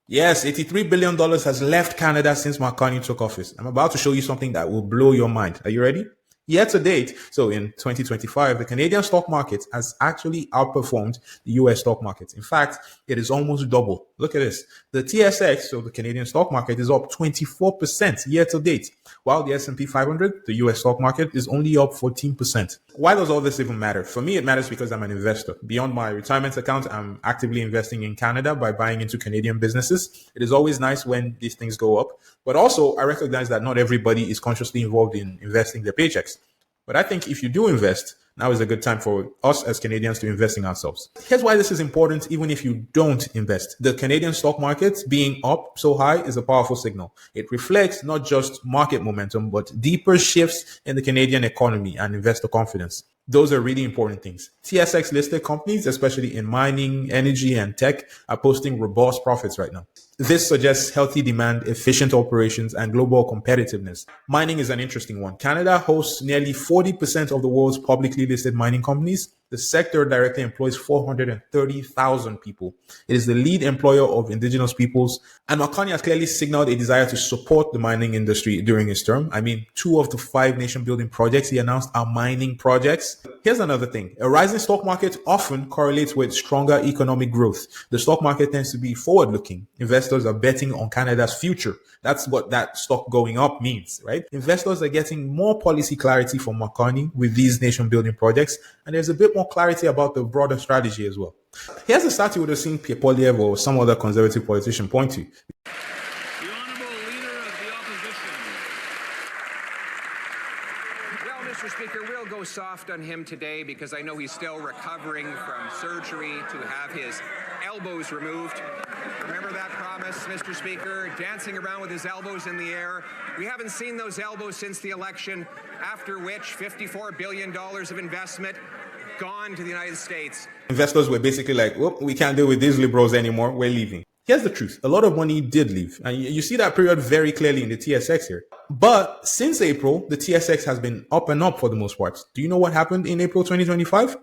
Yes, $83 billion has left Canada since Mark Carney took office. I'm about to show you something that will blow your mind. Are you ready? Year to date, so in 2025, the Canadian stock market has actually outperformed the US stock market. In fact, it is almost double. Look at this. The TSX, so the Canadian stock market, is up 24% year to date, while the S&P 500, the US stock market, is only up 14%. Why does all this even matter? For me, it matters because I'm an investor. Beyond my retirement account, I'm actively investing in Canada by buying into Canadian businesses. It is always nice when these things go up, but also I recognize that not everybody is consciously involved in investing their paychecks. But I think if you do invest, now is a good time for us as Canadians to invest in ourselves. Here's why this is important, even if you don't invest. The Canadian stock market being up so high is a powerful signal. It reflects not just market momentum, but deeper shifts in the Canadian economy and investor confidence. Those are really important things. TSX listed companies, especially in mining, energy, and tech, are posting robust profits right now. This suggests healthy demand, efficient operations, and global competitiveness. Mining is an interesting one. Canada hosts nearly 40% of the world's publicly listed mining companies. The sector directly employs 430,000 people. It is the lead employer of indigenous peoples, and Mark Carney has clearly signaled a desire to support the mining industry during his term. I mean, 2 of the 5 nation-building projects he announced are mining projects. Here's another thing. A rising stock market often correlates with stronger economic growth. The stock market tends to be forward-looking. Investors are betting on Canada's future. That's what that stock going up means, right? Investors are getting more policy clarity from Mark Carney with these nation-building projects, and there's a bit more clarity about the broader strategy as well. Here's a stat you would have seen Pierre Poilievre or some other conservative politician point to. The Honourable Leader of the Opposition. Well, Mr. Speaker, we'll go soft on him today because I know he's still recovering from surgery to have his elbows removed. Remember that promise, Mr. Speaker? Dancing around with his elbows in the air. We haven't seen those elbows since the election, after which $54 billion of investment gone to the United States. Investors were basically like, well, we can't deal with these liberals anymore. We're leaving. Here's the truth. A lot of money did leave. And you see that period very clearly in the TSX here. But since April, the TSX has been up and up for the most part. Do you know what happened in April 2025?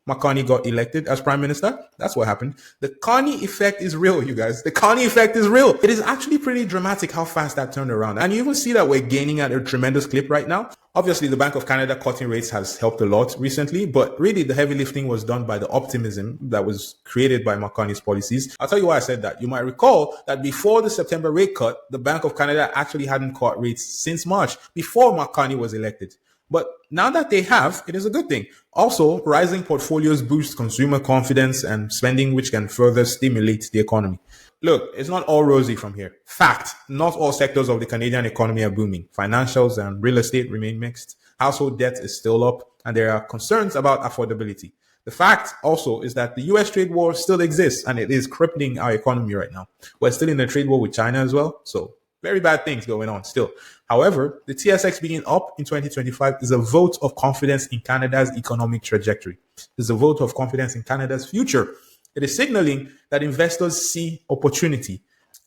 Mark Carney got elected as prime minister. That's what happened. The Carney effect is real, you guys. The Carney effect is real. It is actually pretty dramatic how fast that turned around. And you even see that we're gaining at a tremendous clip right now. Obviously, the Bank of Canada cutting rates has helped a lot recently, but really the heavy lifting was done by the optimism that was created by Mark Carney's policies. I'll tell you why I said that. You might recall that before the September rate cut, the Bank of Canada actually hadn't cut rates since March, before Mark Carney was elected. But now that they have, it is a good thing. Also, rising portfolios boost consumer confidence and spending, which can further stimulate the economy. Look, it's not all rosy from here. Fact, not all sectors of the Canadian economy are booming. Financials and real estate remain mixed. Household debt is still up, and there are concerns about affordability. The fact also is that the US trade war still exists, and it is crippling our economy right now. We're still in a trade war with China as well, so very bad things going on still. However, the TSX being up in 2025 is a vote of confidence in Canada's economic trajectory. It's a vote of confidence in Canada's future. It is signaling that investors see opportunity.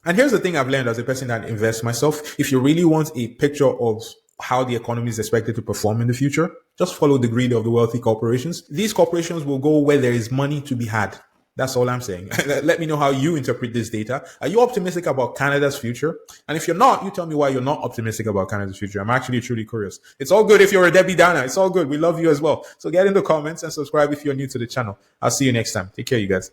And here's the thing I've learned as a person that invests myself. If you really want a picture of how the economy is expected to perform in the future, just follow the greed of the wealthy corporations. These corporations will go where there is money to be had. That's all I'm saying. Let me know how you interpret this data. Are you optimistic about Canada's future? And if you're not, you tell me why you're not optimistic about Canada's future. I'm actually truly curious. It's all good if you're a Debbie Downer. It's all good. We love you as well. So get in the comments and subscribe if you're new to the channel. I'll see you next time. Take care, you guys.